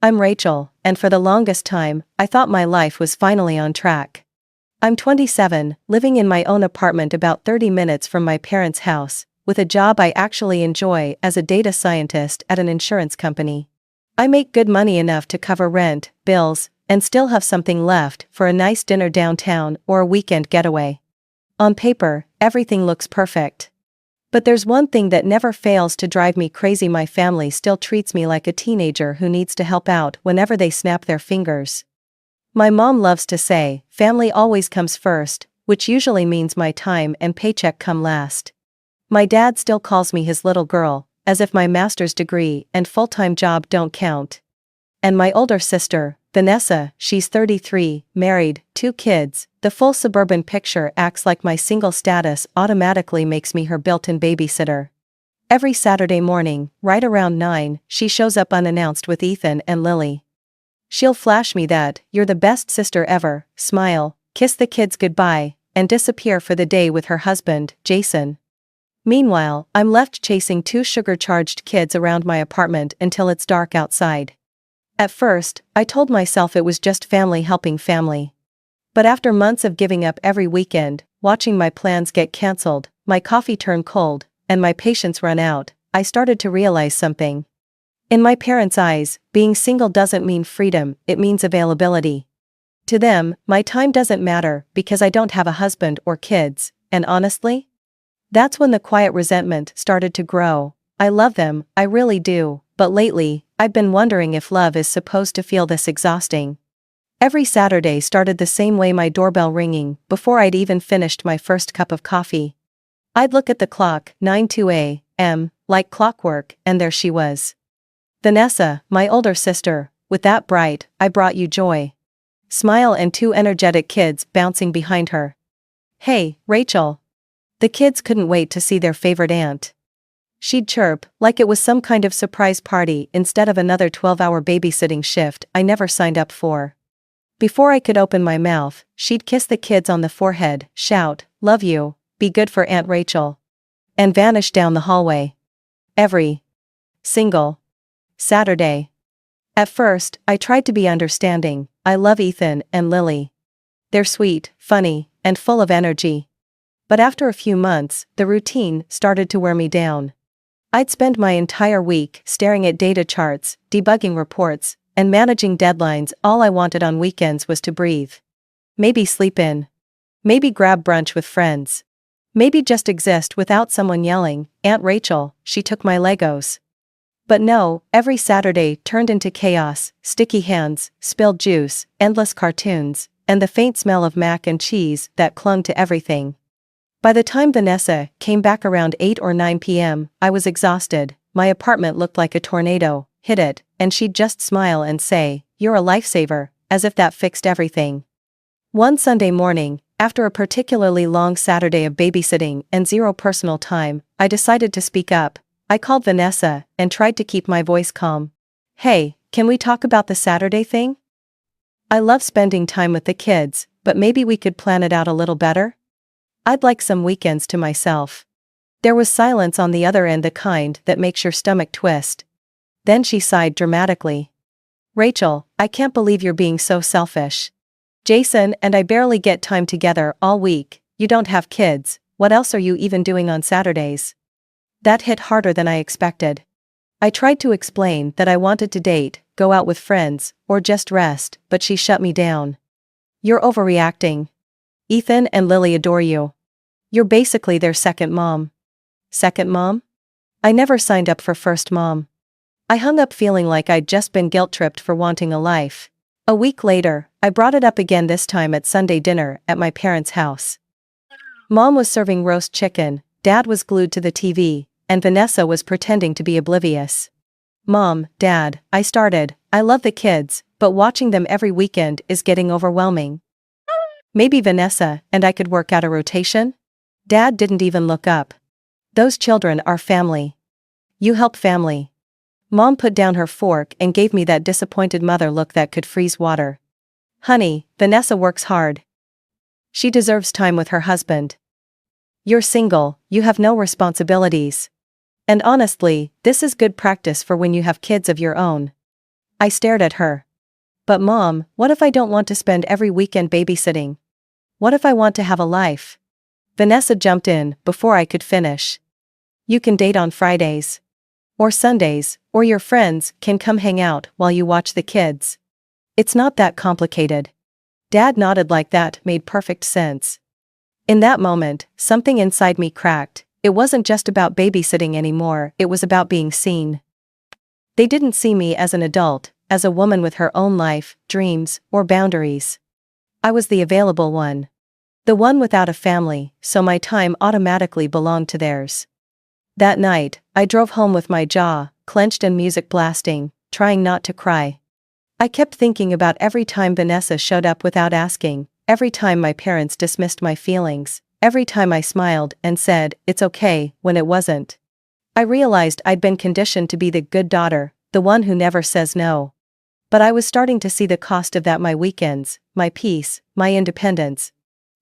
I'm Rachel, and for the longest time, I thought my life was finally on track. I'm 27, living in my own apartment about 30 minutes from my parents' house, with a job I actually enjoy as a data scientist at an insurance company. I make good money enough to cover rent, bills, and still have something left for a nice dinner downtown or a weekend getaway. On paper, everything looks perfect. But there's one thing that never fails to drive me crazy: my family still treats me like a teenager who needs to help out whenever they snap their fingers. My mom loves to say, family always comes first, which usually means my time and paycheck come last. My dad still calls me his little girl, as if my master's degree and full-time job don't count. And my older sister, Vanessa, she's 33, married, 2 kids. The full suburban picture acts like my single status automatically makes me her built-in babysitter. Every Saturday morning, right around 9, she shows up unannounced with Ethan and Lily. She'll flash me that, "You're the best sister ever," smile, kiss the kids goodbye, and disappear for the day with her husband, Jason. Meanwhile, I'm left chasing 2 sugar-charged kids around my apartment until it's dark outside. At first, I told myself it was just family helping family. But after months of giving up every weekend, watching my plans get cancelled, my coffee turn cold, and my patience run out, I started to realize something. In my parents' eyes, being single doesn't mean freedom, it means availability. To them, my time doesn't matter because I don't have a husband or kids, and honestly, that's when the quiet resentment started to grow. I love them, I really do, but lately, I've been wondering if love is supposed to feel this exhausting. Every Saturday started the same way: my doorbell ringing before I'd even finished my first cup of coffee. I'd look at the clock, 9:02 a.m., like clockwork, and there she was. Vanessa, my older sister, with that bright, "I brought you joy" smile and 2 energetic kids bouncing behind her. "Hey, Rachel." The kids couldn't wait to see their favorite aunt. She'd chirp, like it was some kind of surprise party instead of another 12-hour babysitting shift I never signed up for. Before I could open my mouth, she'd kiss the kids on the forehead, shout, "Love you, be good for Aunt Rachel," and vanish down the hallway. Every single Saturday. At first, I tried to be understanding. I love Ethan and Lily. They're sweet, funny, and full of energy. But after a few months, the routine started to wear me down. I'd spend my entire week staring at data charts, debugging reports, and managing deadlines. All I wanted on weekends was to breathe. Maybe sleep in. Maybe grab brunch with friends. Maybe just exist without someone yelling, "Aunt Rachel, she took my Legos." But no, every Saturday turned into chaos: sticky hands, spilled juice, endless cartoons, and the faint smell of mac and cheese that clung to everything. By the time Vanessa came back around 8 or 9 p.m., I was exhausted. My apartment looked like a tornado hit it, and she'd just smile and say, "You're a lifesaver," as if that fixed everything. One Sunday morning, after a particularly long Saturday of babysitting and zero personal time, I decided to speak up. I called Vanessa and tried to keep my voice calm. "Hey, can we talk about the Saturday thing? I love spending time with the kids, but maybe we could plan it out a little better? I'd like some weekends to myself." There was silence on the other end, the kind that makes your stomach twist. Then she sighed dramatically. "Rachel, I can't believe you're being so selfish. Jason and I barely get time together all week. You don't have kids, what else are you even doing on Saturdays?" That hit harder than I expected. I tried to explain that I wanted to date, go out with friends, or just rest, but she shut me down. "You're overreacting. Ethan and Lily adore you. You're basically their second mom." Second mom? I never signed up for first mom. I hung up feeling like I'd just been guilt-tripped for wanting a life. A week later, I brought it up again, this time at Sunday dinner at my parents' house. Mom was serving roast chicken, Dad was glued to the TV, and Vanessa was pretending to be oblivious. "Mom, Dad," I started, "I love the kids, but watching them every weekend is getting overwhelming. Maybe Vanessa and I could work out a rotation?" Dad didn't even look up. "Those children are family. You help family." Mom put down her fork and gave me that disappointed mother look that could freeze water. "Honey, Vanessa works hard. She deserves time with her husband. You're single, you have no responsibilities. And honestly, this is good practice for when you have kids of your own." I stared at her. But Mom, what if I don't want to spend every weekend babysitting? What if I want to have a life? Vanessa jumped in before I could finish. You can date on Fridays. Or Sundays, or your friends can come hang out while you watch the kids. It's not that complicated. Dad nodded like that made perfect sense. In that moment, something inside me cracked. It wasn't just about babysitting anymore, it was about being seen. They didn't see me as an adult, as a woman with her own life, dreams, or boundaries. I was the available one. The one without a family, so my time automatically belonged to theirs. That night, I drove home with my jaw clenched and music blasting, trying not to cry. I kept thinking about every time Vanessa showed up without asking, every time my parents dismissed my feelings, every time I smiled and said, "It's okay," when it wasn't. I realized I'd been conditioned to be the good daughter, the one who never says no. But I was starting to see the cost of that: my weekends, my peace, my independence.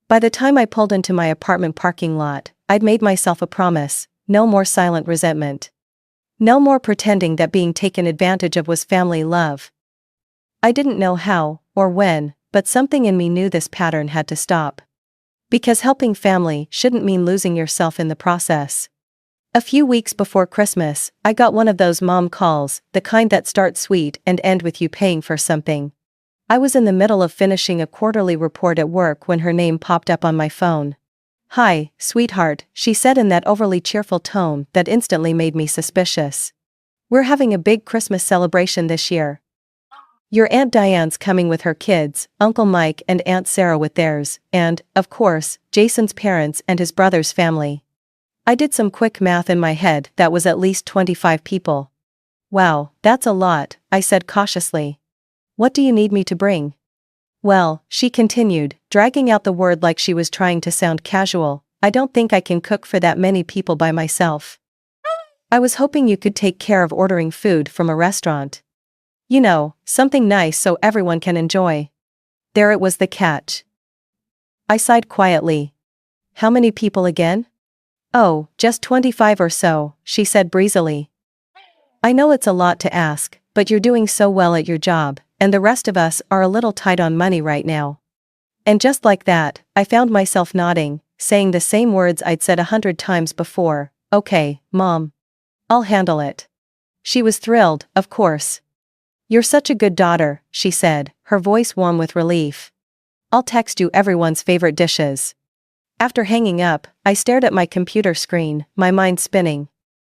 By the time I pulled into my apartment parking lot, I'd made myself a promise: no more silent resentment. No more pretending that being taken advantage of was family love. I didn't know how, or when, but something in me knew this pattern had to stop. Because helping family shouldn't mean losing yourself in the process. A few weeks before Christmas, I got one of those mom calls, the kind that start sweet and end with you paying for something. I was in the middle of finishing a quarterly report at work when her name popped up on my phone. "Hi, sweetheart," she said in that overly cheerful tone that instantly made me suspicious. "We're having a big Christmas celebration this year. Your Aunt Diane's coming with her kids, Uncle Mike and Aunt Sarah with theirs, and, of course, Jason's parents and his brother's family." I did some quick math in my head. That was at least 25 people. "Wow, that's a lot," I said cautiously. "What do you need me to bring?" "Well," she continued, dragging out the word like she was trying to sound casual, "I don't think I can cook for that many people by myself. I was hoping you could take care of ordering food from a restaurant. You know, something nice so everyone can enjoy." There it was, the catch. I sighed quietly. "How many people again?" "Oh, just 25 or so," she said breezily. "I know it's a lot to ask, but you're doing so well at your job, and the rest of us are a little tight on money right now." And just like that, I found myself nodding, saying the same words I'd said 100 times before: "Okay, Mom. I'll handle it." She was thrilled, of course. "You're such a good daughter," she said, her voice warm with relief. "I'll text you everyone's favorite dishes." After hanging up, I stared at my computer screen, my mind spinning.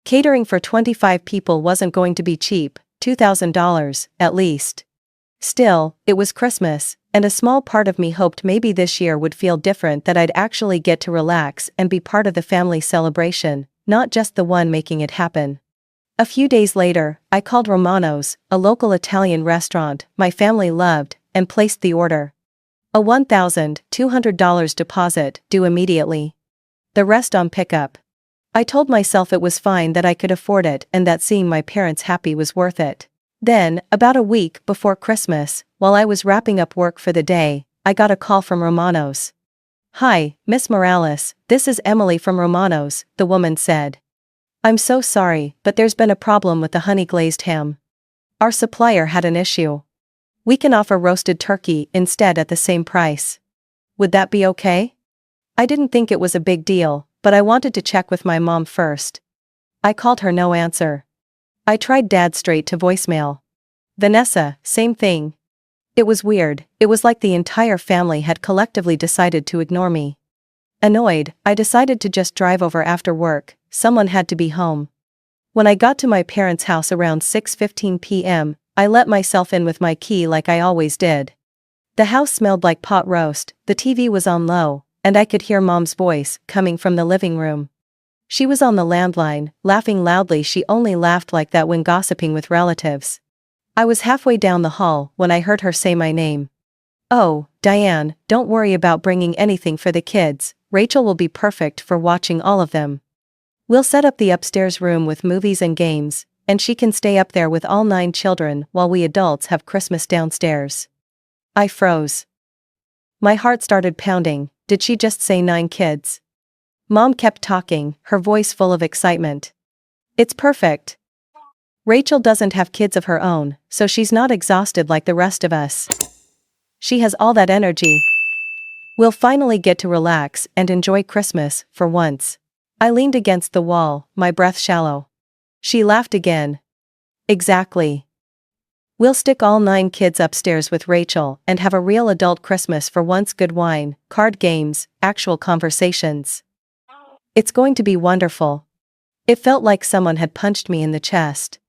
Catering for 25 people wasn't going to be cheap, $2,000, at least. Still, it was Christmas, and a small part of me hoped maybe this year would feel different, that I'd actually get to relax and be part of the family celebration, not just the one making it happen. A few days later, I called Romano's, a local Italian restaurant my family loved, and placed the order. A $1,200 deposit, due immediately. The rest on pickup. I told myself it was fine, that I could afford it, and that seeing my parents happy was worth it. Then, about a week before Christmas, while I was wrapping up work for the day, I got a call from Romano's. "Hi, Miss Morales, this is Emily from Romano's," the woman said. "I'm so sorry, but there's been a problem with the honey-glazed ham. Our supplier had an issue. We can offer roasted turkey instead at the same price. Would that be okay?" I didn't think it was a big deal, but I wanted to check with my mom first. I called her, no answer. I tried Dad, straight to voicemail. Vanessa, same thing. It was weird, it was like the entire family had collectively decided to ignore me. Annoyed, I decided to just drive over after work. Someone had to be home. When I got to my parents' house around 6:15 p.m., I let myself in with my key like I always did. The house smelled like pot roast, the TV was on low, and I could hear Mom's voice coming from the living room. She was on the landline, laughing loudly. She only laughed like that when gossiping with relatives. I was halfway down the hall when I heard her say my name. "Oh, Diane, don't worry about bringing anything for the kids. Rachel will be perfect for watching all of them. We'll set up the upstairs room with movies and games, and she can stay up there with all 9 children while we adults have Christmas downstairs." I froze. My heart started pounding. Did she just say 9 kids? Mom kept talking, her voice full of excitement. "It's perfect. Rachel doesn't have kids of her own, so she's not exhausted like the rest of us. She has all that energy. We'll finally get to relax and enjoy Christmas, for once. I leaned against the wall, my breath shallow. She laughed again. Exactly. We'll stick all 9 kids upstairs with Rachel and have a real adult Christmas for once. Good wine, card games, actual conversations. It's going to be wonderful. It felt like someone had punched me in the chest.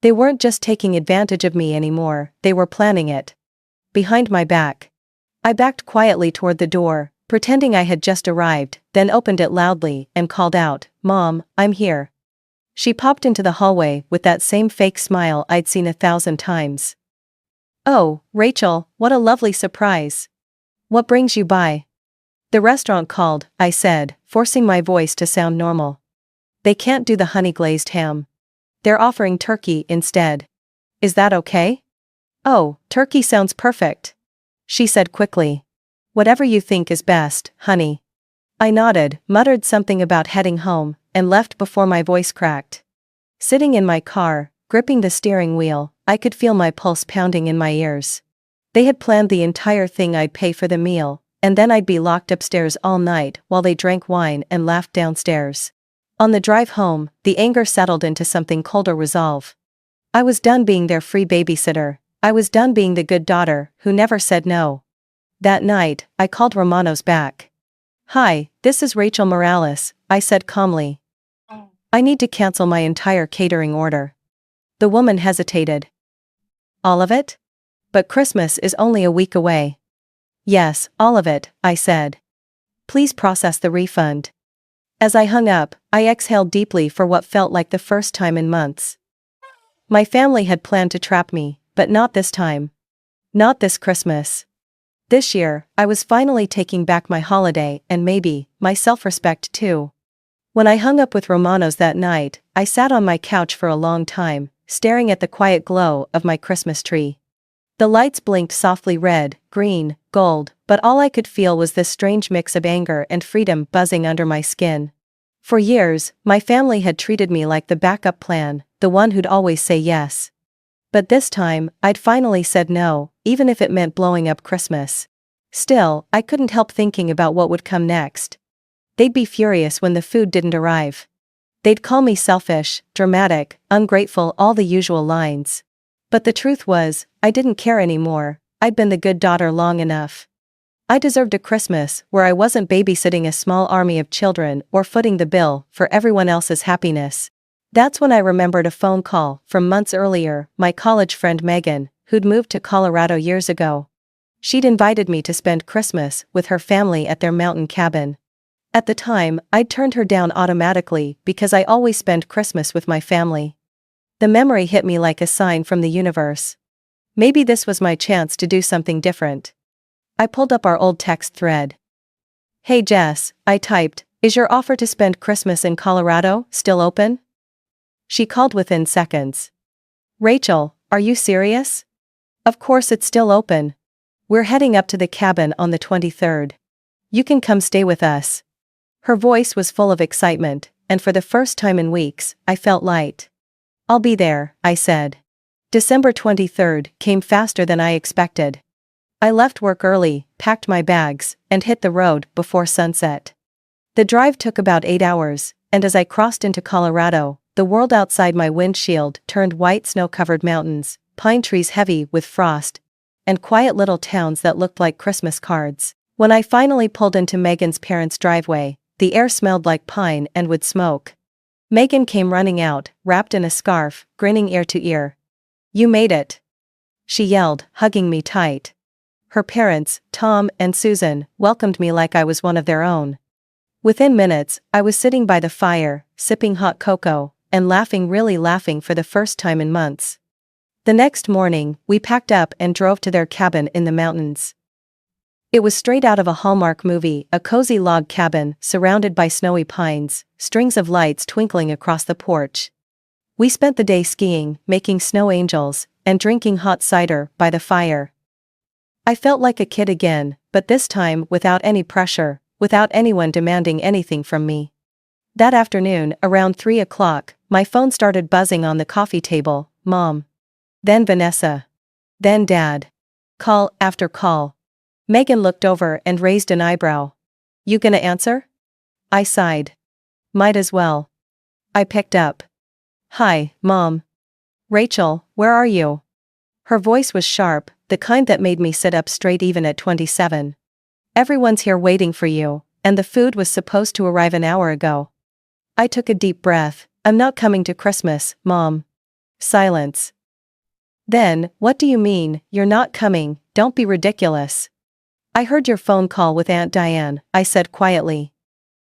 They weren't just taking advantage of me anymore, they were planning it. Behind my back. I backed quietly toward the door, pretending I had just arrived, then opened it loudly and called out, "Mom, I'm here." She popped into the hallway with that same fake smile I'd seen 1,000 times. "Oh, Rachel, what a lovely surprise. What brings you by?" "The restaurant called," I said, forcing my voice to sound normal. "They can't do the honey-glazed ham. They're offering turkey instead. Is that okay?" "Oh, turkey sounds perfect," she said quickly. "Whatever you think is best, honey." I nodded, muttered something about heading home, and left before my voice cracked. Sitting in my car, gripping the steering wheel, I could feel my pulse pounding in my ears. They had planned the entire thing. I'd pay for the meal, and then I'd be locked upstairs all night while they drank wine and laughed downstairs. On the drive home, the anger settled into something colder resolve. I was done being their free babysitter. I was done being the good daughter who never said no. That night, I called Romano's back. "Hi, this is Rachel Morales," I said calmly. "I need to cancel my entire catering order." The woman hesitated. "All of it? But Christmas is only a week away." "Yes, all of it," I said. "Please process the refund." As I hung up, I exhaled deeply for what felt like the first time in months. My family had planned to trap me, but not this time. Not this Christmas. This year, I was finally taking back my holiday and maybe, my self-respect too. When I hung up with Romano's that night, I sat on my couch for a long time, staring at the quiet glow of my Christmas tree. The lights blinked softly red, green, gold, but all I could feel was this strange mix of anger and freedom buzzing under my skin. For years, my family had treated me like the backup plan, the one who'd always say yes. But this time, I'd finally said no, even if it meant blowing up Christmas. Still, I couldn't help thinking about what would come next. They'd be furious when the food didn't arrive. They'd call me selfish, dramatic, ungrateful, all the usual lines. But the truth was, I didn't care anymore. I'd been the good daughter long enough. I deserved a Christmas where I wasn't babysitting a small army of children or footing the bill for everyone else's happiness. That's when I remembered a phone call from months earlier, my college friend Megan, who'd moved to Colorado years ago. She'd invited me to spend Christmas with her family at their mountain cabin. At the time, I'd turned her down automatically because I always spend Christmas with my family. The memory hit me like a sign from the universe. Maybe this was my chance to do something different. I pulled up our old text thread. "Hey Jess," I typed, "is your offer to spend Christmas in Colorado still open?" She called within seconds. "Rachel, are you serious?" "Of course it's still open. We're heading up to the cabin on the 23rd. You can come stay with us." Her voice was full of excitement, and for the first time in weeks, I felt light. "I'll be there," I said. December 23rd came faster than I expected. I left work early, packed my bags, and hit the road before sunset. The drive took about 8 hours, and as I crossed into Colorado, the world outside my windshield turned white snow-covered mountains, pine trees heavy with frost, and quiet little towns that looked like Christmas cards. When I finally pulled into Megan's parents' driveway, the air smelled like pine and wood smoke. Megan came running out, wrapped in a scarf, grinning ear to ear. "You made it!" she yelled, hugging me tight. Her parents, Tom and Susan, welcomed me like I was one of their own. Within minutes, I was sitting by the fire, sipping hot cocoa, and laughing, really laughing for the first time in months. The next morning, we packed up and drove to their cabin in the mountains. It was straight out of a Hallmark movie, a cozy log cabin surrounded by snowy pines, strings of lights twinkling across the porch. We spent the day skiing, making snow angels, and drinking hot cider by the fire. I felt like a kid again, but this time without any pressure, without anyone demanding anything from me. That afternoon, around 3 o'clock, My phone started buzzing on the coffee table. Mom. Then Vanessa. Then Dad. Call after call. Megan looked over and raised an eyebrow. You gonna answer? I sighed. Might as well. I picked up. Hi, Mom. Rachel, where are you? Her voice was sharp, the kind that made me sit up straight even at 27. Everyone's here waiting for you, and the food was supposed to arrive an hour ago. I took a deep breath. I'm not coming to Christmas, Mom. Silence. Then, what do you mean, you're not coming? Don't be ridiculous. I heard your phone call with Aunt Diane, I said quietly.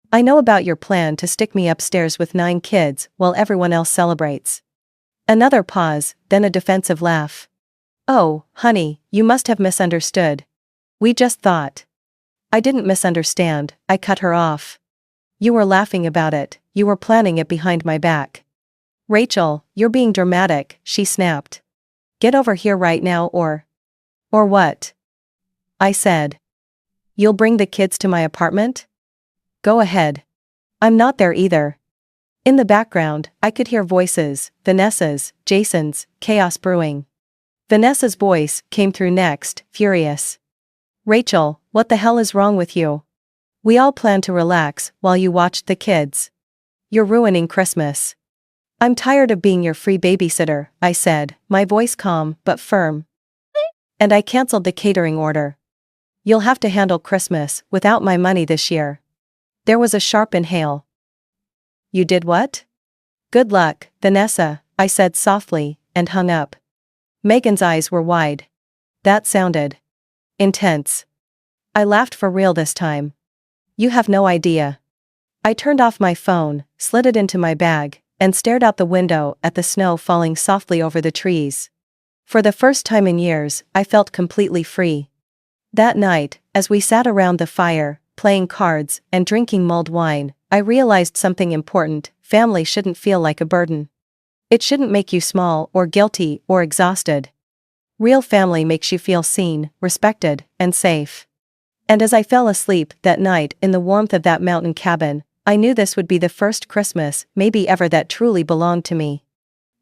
I know about your plan to stick me upstairs with 9 kids while everyone else celebrates. Another pause, then a defensive laugh. Oh, honey, you must have misunderstood. We just thought. I didn't misunderstand, I cut her off. You were laughing about it, you were planning it behind my back. Rachel, you're being dramatic, she snapped. Get over here right now or what? I said. You'll bring the kids to my apartment? Go ahead. I'm not there either. In the background, I could hear voices, Vanessa's, Jason's, chaos brewing. Vanessa's voice came through next, furious. Rachel, what the hell is wrong with you? We all planned to relax while you watched the kids. You're ruining Christmas. I'm tired of being your free babysitter, I said, my voice calm but firm. And I canceled the catering order. You'll have to handle Christmas without my money this year. There was a sharp inhale. You did what? Good luck, Vanessa, I said softly, and hung up. Megan's eyes were wide. That sounded intense. I laughed for real this time. You have no idea. I turned off my phone, slid it into my bag, and stared out the window at the snow falling softly over the trees. For the first time in years, I felt completely free. That night, as we sat around the fire, playing cards and drinking mulled wine, I realized something important: family shouldn't feel like a burden. It shouldn't make you small or guilty or exhausted. Real family makes you feel seen, respected, and safe. And as I fell asleep that night in the warmth of that mountain cabin, I knew this would be the first Christmas, maybe ever, that truly belonged to me.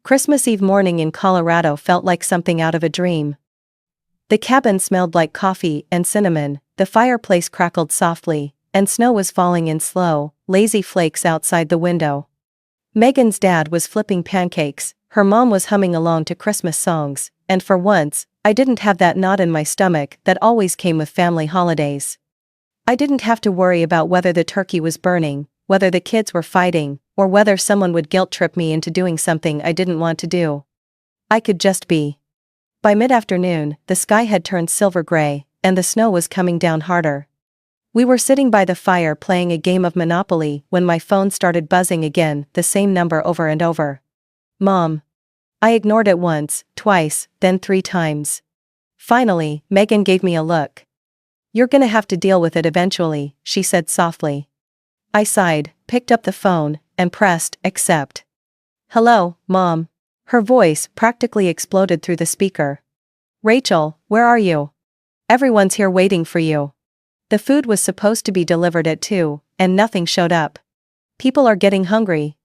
Christmas Eve morning in Colorado felt like something out of a dream. The cabin smelled like coffee and cinnamon, the fireplace crackled softly, and snow was falling in slow, lazy flakes outside the window. Megan's dad was flipping pancakes, her mom was humming along to Christmas songs, and for once, I didn't have that knot in my stomach that always came with family holidays. I didn't have to worry about whether the turkey was burning, whether the kids were fighting, or whether someone would guilt-trip me into doing something I didn't want to do. I could just be. By mid-afternoon, the sky had turned silver gray, and the snow was coming down harder. We were sitting by the fire playing a game of Monopoly when my phone started buzzing again, the same number over and over. Mom. I ignored it once, twice, then 3 times. Finally, Megan gave me a look. You're gonna have to deal with it eventually, she said softly. I sighed, picked up the phone, and pressed accept. Hello, Mom. Her voice practically exploded through the speaker. Rachel, where are you? Everyone's here waiting for you. The food was supposed to be delivered at 2, and nothing showed up. People are getting hungry.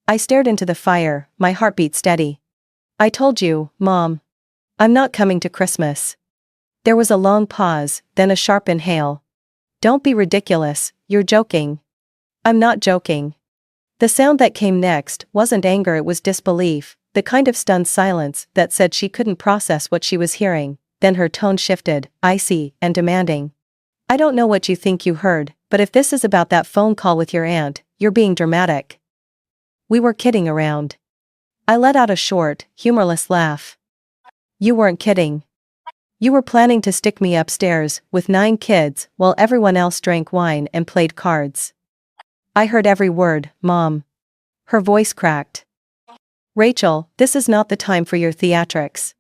I stared into the fire, my heartbeat steady. I told you, Mom. I'm not coming to Christmas. There was a long pause, then a sharp inhale. Don't be ridiculous, you're joking. I'm not joking. The sound that came next wasn't anger, it was disbelief, the kind of stunned silence that said she couldn't process what she was hearing. Then her tone shifted, icy and demanding. I don't know what you think you heard, but if this is about that phone call with your aunt, you're being dramatic. We were kidding around. I let out a short, humorless laugh. You weren't kidding. You were planning to stick me upstairs with 9 kids while everyone else drank wine and played cards. I heard every word, Mom. Her voice cracked. Rachel, this is not the time for your theatrics.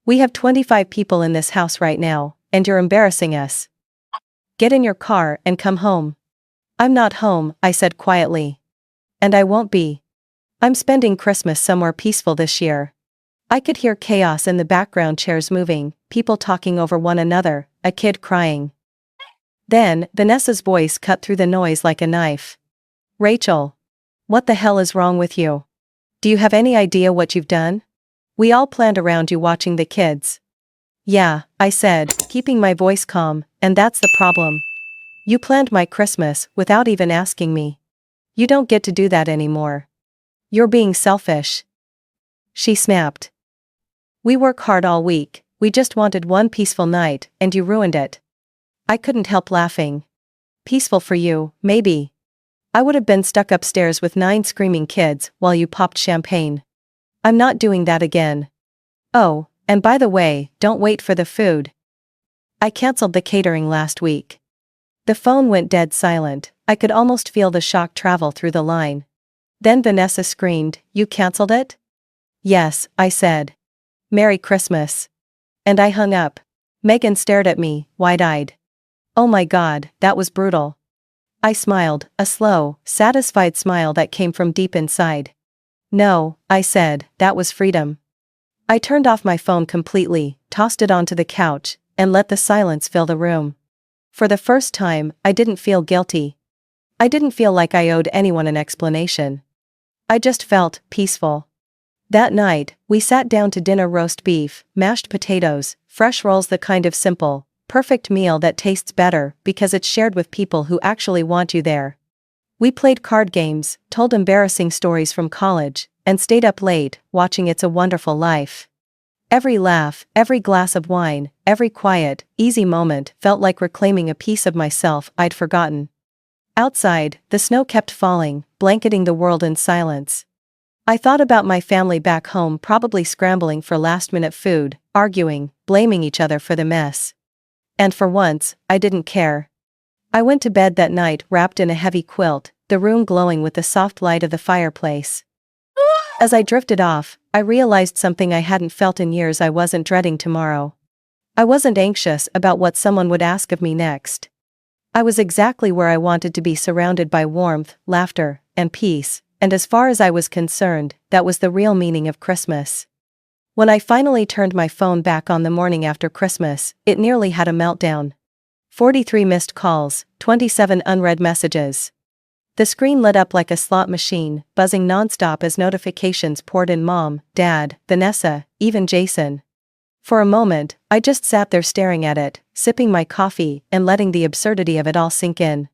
We have 25 people in this house right now, and you're embarrassing us. Get in your car and come home. I'm not home, I said quietly. And I won't be. I'm spending Christmas somewhere peaceful this year. I could hear chaos in the background, chairs moving, people talking over one another, a kid crying. Then, Vanessa's voice cut through the noise like a knife. Rachel. What the hell is wrong with you? Do you have any idea what you've done? We all planned around you watching the kids. Yeah, I said, keeping my voice calm, and that's the problem. You planned my Christmas without even asking me. You don't get to do that anymore. You're being selfish. She snapped. We work hard all week, we just wanted one peaceful night, and you ruined it. I couldn't help laughing. Peaceful for you, maybe. I would have been stuck upstairs with 9 screaming kids while you popped champagne. I'm not doing that again. Oh, and by the way, don't wait for the food. I canceled the catering last week. The phone went dead silent. I could almost feel the shock travel through the line. Then Vanessa screamed, "You canceled it?" "Yes," I said. "Merry Christmas." And I hung up. Megan stared at me, wide-eyed. Oh my God, that was brutal. I smiled, a slow, satisfied smile that came from deep inside. No, I said, that was freedom. I turned off my phone completely, tossed it onto the couch, and let the silence fill the room. For the first time, I didn't feel guilty. I didn't feel like I owed anyone an explanation. I just felt peaceful. That night, we sat down to dinner: roast beef, mashed potatoes, fresh rolls, the kind of simple, perfect meal that tastes better because it's shared with people who actually want you there. We played card games, told embarrassing stories from college, and stayed up late, watching It's a Wonderful Life. Every laugh, every glass of wine, every quiet, easy moment felt like reclaiming a piece of myself I'd forgotten. Outside, the snow kept falling, blanketing the world in silence. I thought about my family back home, probably scrambling for last-minute food, arguing, blaming each other for the mess. And for once, I didn't care. I went to bed that night wrapped in a heavy quilt, the room glowing with the soft light of the fireplace. As I drifted off, I realized something I hadn't felt in years. I wasn't dreading tomorrow. I wasn't anxious about what someone would ask of me next. I was exactly where I wanted to be, surrounded by warmth, laughter, and peace, and as far as I was concerned, that was the real meaning of Christmas. When I finally turned my phone back on the morning after Christmas, it nearly had a meltdown. 43 missed calls, 27 unread messages. The screen lit up like a slot machine, buzzing nonstop as notifications poured in: Mom, Dad, Vanessa, even Jason. For a moment, I just sat there staring at it, sipping my coffee and letting the absurdity of it all sink in.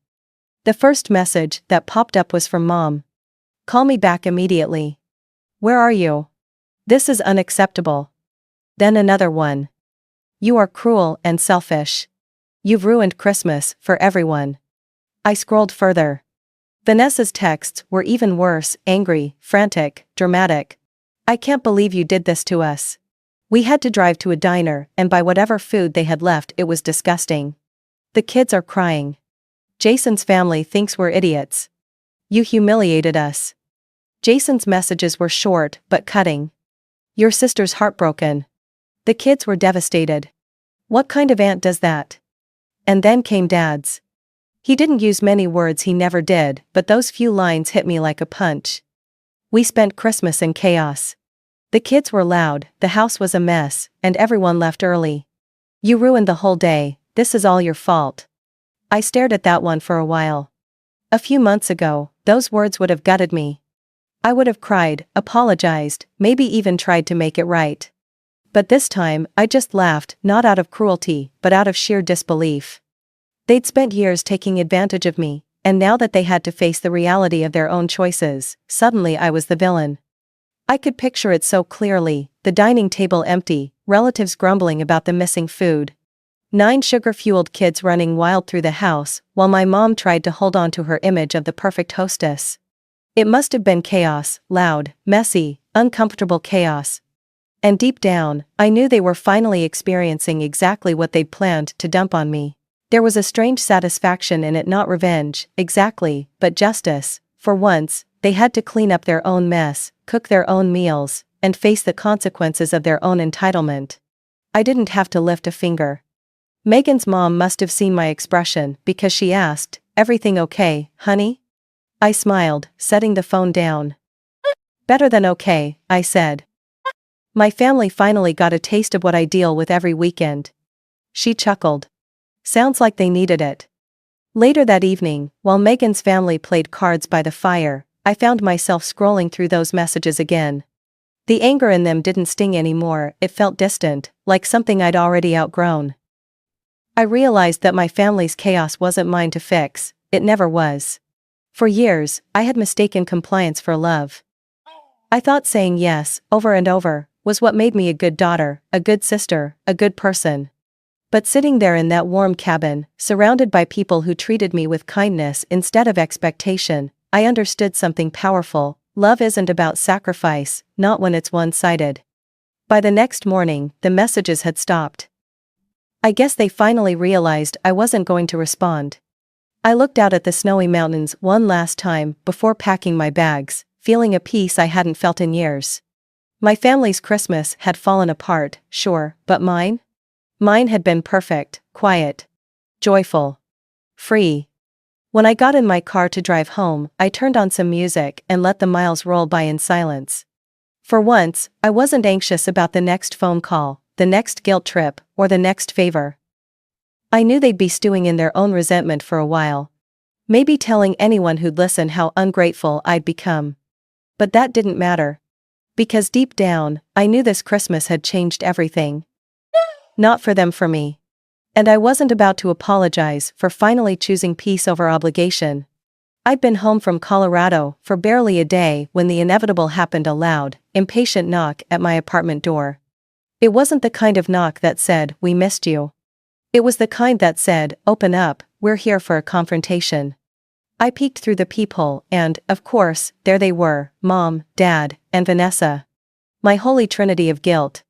The first message that popped up was from Mom. "Call me back immediately. Where are you? This is unacceptable." Then another one. "You are cruel and selfish. You've ruined Christmas for everyone." I scrolled further. Vanessa's texts were even worse: angry, frantic, dramatic. "I can't believe you did this to us. We had to drive to a diner and buy whatever food they had left. It was disgusting. The kids are crying. Jason's family thinks we're idiots. You humiliated us." Jason's messages were short but cutting. "Your sister's heartbroken. The kids were devastated. What kind of aunt does that?" And then came Dad's. He didn't use many words, he never did, but those few lines hit me like a punch. "We spent Christmas in chaos. The kids were loud, the house was a mess, and everyone left early. You ruined the whole day. This is all your fault." I stared at that one for a while. A few months ago, those words would have gutted me. I would have cried, apologized, maybe even tried to make it right. But this time, I just laughed, not out of cruelty, but out of sheer disbelief. They'd spent years taking advantage of me, and now that they had to face the reality of their own choices, suddenly I was the villain. I could picture it so clearly: the dining table empty, relatives grumbling about the missing food. 9 sugar-fueled kids running wild through the house, while my mom tried to hold on to her image of the perfect hostess. It must have been chaos, loud, messy, uncomfortable chaos. And deep down, I knew they were finally experiencing exactly what they'd planned to dump on me. There was a strange satisfaction in it, not revenge, exactly, but justice. For once, they had to clean up their own mess, cook their own meals, and face the consequences of their own entitlement. I didn't have to lift a finger. Megan's mom must have seen my expression, because she asked, "Everything okay, honey?" I smiled, setting the phone down. "Better than okay," I said. "My family finally got a taste of what I deal with every weekend." She chuckled. "Sounds like they needed it." Later that evening, while Megan's family played cards by the fire, I found myself scrolling through those messages again. The anger in them didn't sting anymore, it felt distant, like something I'd already outgrown. I realized that my family's chaos wasn't mine to fix, it never was. For years, I had mistaken compliance for love. I thought saying yes, over and over, was what made me a good daughter, a good sister, a good person. But sitting there in that warm cabin, surrounded by people who treated me with kindness instead of expectation, I understood something powerful: love isn't about sacrifice, not when it's one-sided. By the next morning, the messages had stopped. I guess they finally realized I wasn't going to respond. I looked out at the snowy mountains one last time before packing my bags, feeling a peace I hadn't felt in years. My family's Christmas had fallen apart, sure, but mine? Mine had been perfect, quiet, joyful, free. When I got in my car to drive home, I turned on some music and let the miles roll by in silence. For once, I wasn't anxious about the next phone call, the next guilt trip, or the next favor. I knew they'd be stewing in their own resentment for a while. Maybe telling anyone who'd listen how ungrateful I'd become. But that didn't matter. Because deep down, I knew this Christmas had changed everything. Not for them, for me. And I wasn't about to apologize for finally choosing peace over obligation. I'd been home from Colorado for barely a day when the inevitable happened: a loud, impatient knock at my apartment door. It wasn't the kind of knock that said, "We missed you." It was the kind that said, "Open up, we're here for a confrontation." I peeked through the peephole and, of course, there they were, Mom, Dad, and Vanessa. My holy trinity of guilt.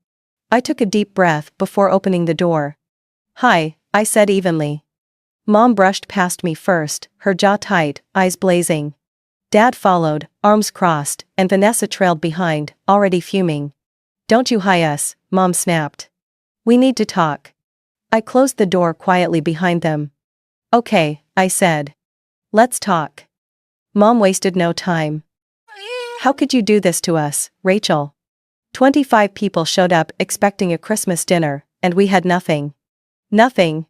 I took a deep breath before opening the door. "Hi," I said evenly. Mom brushed past me first, her jaw tight, eyes blazing. Dad followed, arms crossed, and Vanessa trailed behind, already fuming. "Don't you hi us," Mom snapped. "We need to talk." I closed the door quietly behind them. "Okay," I said. "Let's talk." Mom wasted no time. "How could you do this to us, Rachel?" 25 people showed up expecting a Christmas dinner, and we had nothing. Nothing.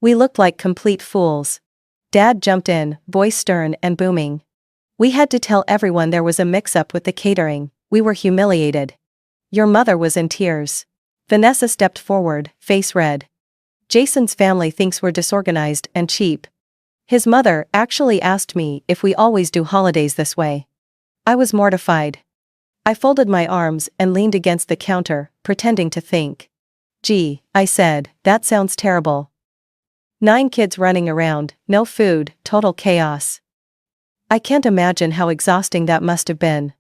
We looked like complete fools. Dad jumped in, voice stern and booming. "We had to tell everyone there was a mix-up with the catering, we were humiliated." Your mother was in tears. Vanessa stepped forward, face red. "Jason's family thinks we're disorganized and cheap. His mother actually asked me if we always do holidays this way." I was mortified. I folded my arms and leaned against the counter, pretending to think. "Gee," I said, "that sounds terrible. 9 kids running around, no food, total chaos. I can't imagine how exhausting that must have been."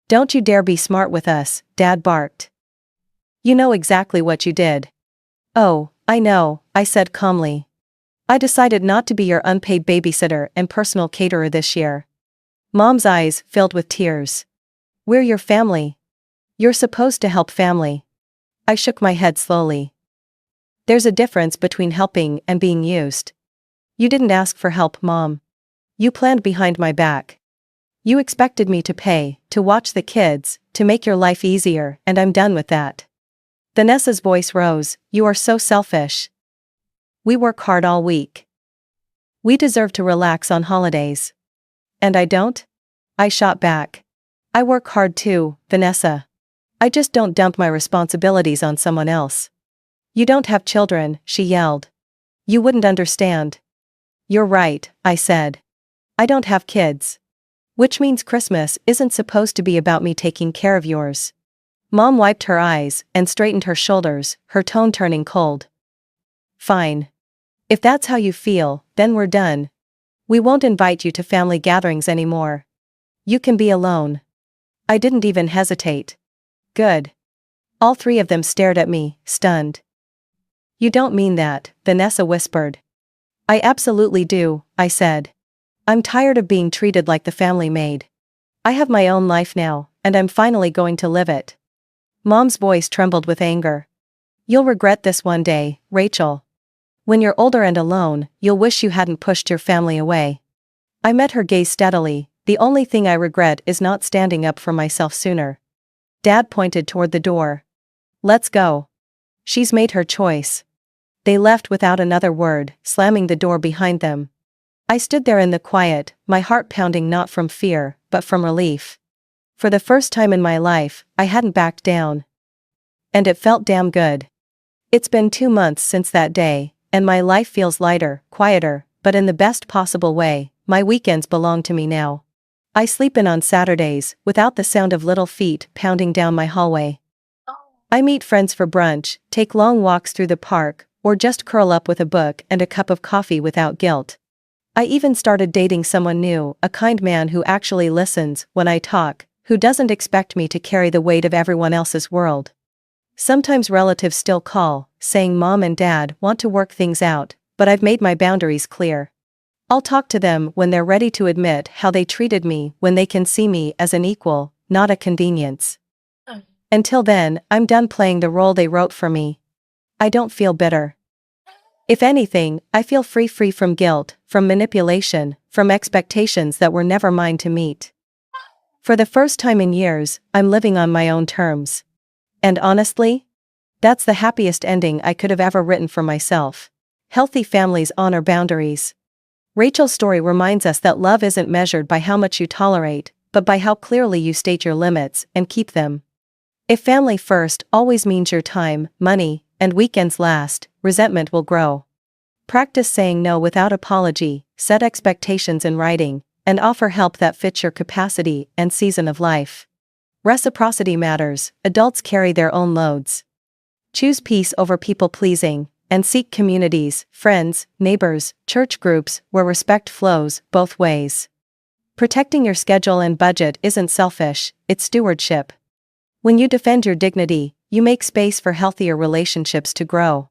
"Don't you dare be smart with us," Dad barked. "You know exactly what you did." "Oh, I know," I said calmly. "I decided not to be your unpaid babysitter and personal caterer this year." Mom's eyes filled with tears. "We're your family. You're supposed to help family." I shook my head slowly. "There's a difference between helping and being used. You didn't ask for help, Mom. You planned behind my back. You expected me to pay, to watch the kids, to make your life easier, and I'm done with that." Vanessa's voice rose. "You are so selfish. We work hard all week. We deserve to relax on holidays." "And I don't?" I shot back. "I work hard too, Vanessa. I just don't dump my responsibilities on someone else." "You don't have children," she yelled. "You wouldn't understand." "You're right," I said. "I don't have kids. Which means Christmas isn't supposed to be about me taking care of yours." Mom wiped her eyes and straightened her shoulders, her tone turning cold. "Fine. If that's how you feel, then we're done. We won't invite you to family gatherings anymore. You can be alone." I didn't even hesitate. "Good." All 3 of them stared at me, stunned. "You don't mean that," Vanessa whispered. "I absolutely do," I said. "I'm tired of being treated like the family maid. I have my own life now, and I'm finally going to live it." Mom's voice trembled with anger. "You'll regret this one day, Rachel. When you're older and alone, you'll wish you hadn't pushed your family away." I met her gaze steadily. "The only thing I regret is not standing up for myself sooner." Dad pointed toward the door. "Let's go. She's made her choice." They left without another word, slamming the door behind them. I stood there in the quiet, my heart pounding not from fear, but from relief. For the first time in my life, I hadn't backed down. And it felt damn good. It's been 2 months since that day, and my life feels lighter, quieter, but in the best possible way. My weekends belong to me now. I sleep in on Saturdays, without the sound of little feet pounding down my hallway. I meet friends for brunch, take long walks through the park, or just curl up with a book and a cup of coffee without guilt. I even started dating someone new, a kind man who actually listens when I talk, who doesn't expect me to carry the weight of everyone else's world. Sometimes relatives still call, saying mom and dad want to work things out, but I've made my boundaries clear. I'll talk to them when they're ready to admit how they treated me, when they can see me as an equal, not a convenience. Until then, I'm done playing the role they wrote for me. I don't feel bitter. If anything, I feel free from guilt, from manipulation, from expectations that were never mine to meet. For the first time in years, I'm living on my own terms. And honestly, that's the happiest ending I could have ever written for myself. Healthy families honor boundaries. Rachel's story reminds us that love isn't measured by how much you tolerate, but by how clearly you state your limits and keep them. If family first always means your time, money, and weekends last, resentment will grow. Practice saying no without apology, set expectations in writing, and offer help that fits your capacity and season of life. Reciprocity matters, adults carry their own loads. Choose peace over people-pleasing, and seek communities, friends, neighbors, church groups, where respect flows both ways. Protecting your schedule and budget isn't selfish, it's stewardship. When you defend your dignity, you make space for healthier relationships to grow.